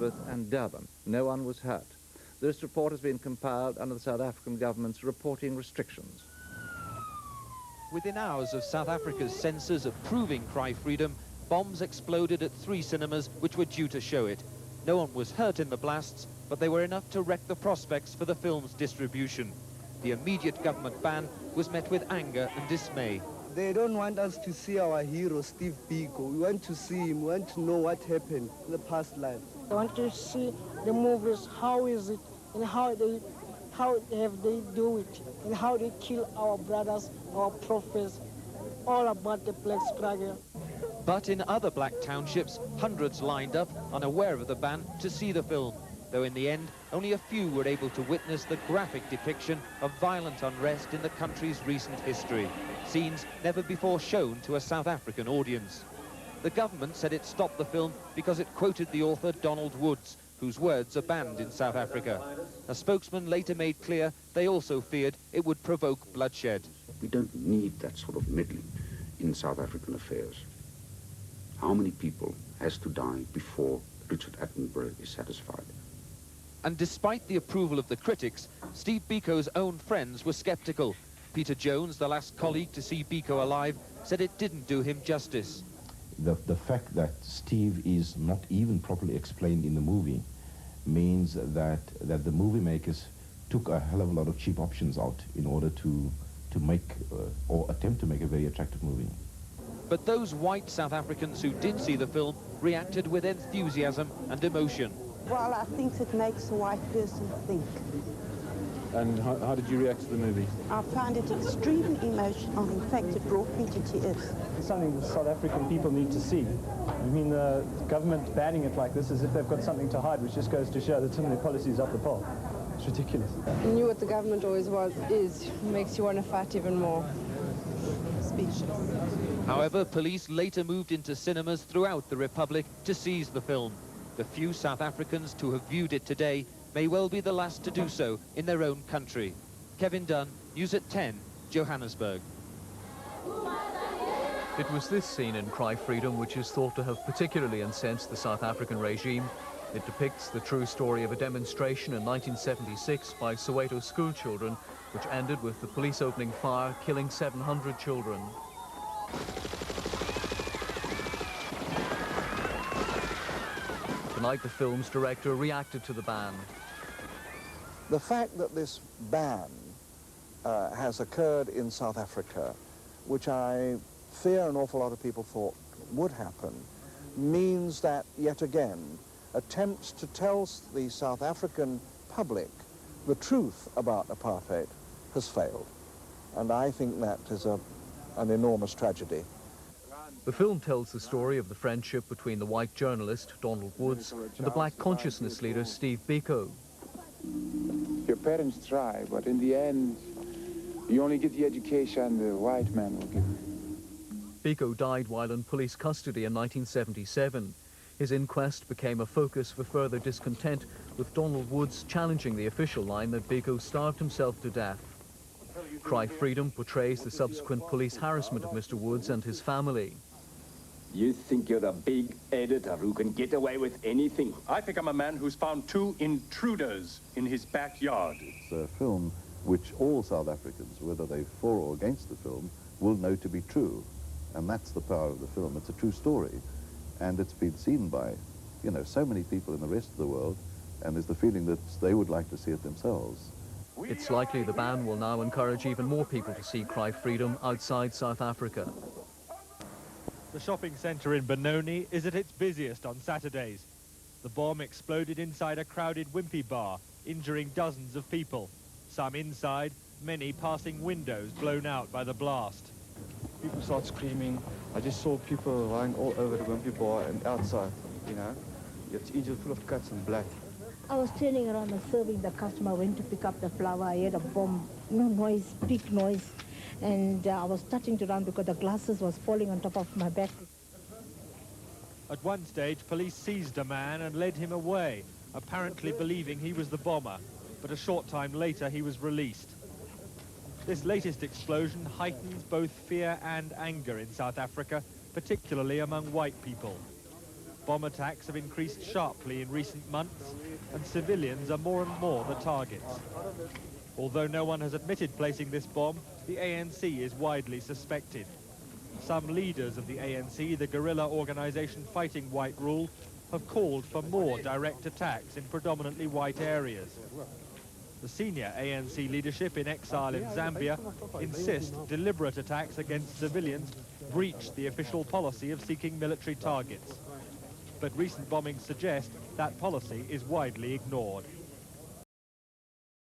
Elizabeth and Durban. No one was hurt. This report has been compiled under the South African government's reporting restrictions. Within hours of South Africa's censors approving Cry Freedom, bombs exploded at 3 cinemas which were due to show it. No one was hurt in the blasts, but they were enough to wreck the prospects for the film's distribution. The immediate government ban was met with anger and dismay. They don't want us to see our hero, Steve Biko. We want to see him, we want to know what happened in the past life. I want to see the movies, how is it, and how have they do it, and how they kill our brothers, our prophets, all about the black struggle. But in other black townships, hundreds lined up, unaware of the ban, to see the film, though in the end, only a few were able to witness the graphic depiction of violent unrest in the country's recent history, scenes never before shown to a South African audience. The government said it stopped the film because it quoted the author Donald Woods, whose words are banned in South Africa. A spokesman later made clear they also feared it would provoke bloodshed. We don't need that sort of meddling in South African affairs. How many people has to die before Richard Attenborough is satisfied? And despite the approval of the critics, Steve Biko's own friends were sceptical. Peter Jones, the last colleague to see Biko alive, said it didn't do him justice. The fact that Steve is not even properly explained in the movie means that the movie makers took a hell of a lot of cheap options out in order to make or attempt to make a very attractive movie. But those white South Africans who did see the film reacted with enthusiasm and emotion. Well, I think it makes a white person think. And how did you react to the movie? I found it extremely emotional. In fact, it brought me to tears. It's something the South African people need to see. I mean, the government banning it like this as if they've got something to hide, which just goes to show that some of their policies are off the pole. It's ridiculous. You knew what the government always is, makes you want to fight even more. Speechless. However, police later moved into cinemas throughout the Republic to seize the film. The few South Africans to have viewed it today may well be the last to do so in their own country. Kevin Dunn, News at 10, Johannesburg. It was this scene in Cry Freedom which is thought to have particularly incensed the South African regime. It depicts the true story of a demonstration in 1976 by Soweto schoolchildren, which ended with the police opening fire, killing 700 children. Tonight, the film's director reacted to the ban. The fact that this ban has occurred in South Africa, which I fear an awful lot of people thought would happen, means that, yet again, attempts to tell the South African public the truth about apartheid has failed. And I think that is an enormous tragedy. The film tells the story of the friendship between the white journalist, Donald Woods, and the black consciousness leader, Steve Biko. Your parents try, but in the end, you only get the education the white man will give you. Biko died while in police custody in 1977. His inquest became a focus for further discontent, with Donald Woods challenging the official line that Biko starved himself to death. Cry Freedom portrays the subsequent police harassment of Mr. Woods and his family. You think you're the big editor who can get away with anything? I think I'm a man who's found 2 intruders in his backyard. It's a film which all South Africans, whether they're for or against the film, will know to be true. And that's the power of the film. It's a true story. And it's been seen by, you know, so many people in the rest of the world, and there's the feeling that they would like to see it themselves. It's likely the ban will now encourage even more people to see Cry Freedom outside South Africa. The shopping centre in Benoni is at its busiest on Saturdays. The bomb exploded inside a crowded Wimpy bar, injuring dozens of people. Some inside, many passing windows blown out by the blast. People start screaming. I just saw people lying all over the Wimpy bar and outside, you know. It's injured, full of cuts and black. I was turning around and serving the customer, went to pick up the flour. I heard a bomb, no noise, big noise. And I was starting to run because the glasses was falling on top of my back. At one stage, police seized a man and led him away, apparently believing he was the bomber. But a short time later, he was released. This latest explosion heightens both fear and anger in South Africa, particularly among white people. Bomb attacks have increased sharply in recent months, and civilians are more and more the targets. Although no one has admitted placing this bomb, the ANC is widely suspected. Some leaders of the ANC, the guerrilla organisation fighting white rule, have called for more direct attacks in predominantly white areas. The senior ANC leadership in exile in Zambia insist deliberate attacks against civilians breach the official policy of seeking military targets. But recent bombings suggest that policy is widely ignored.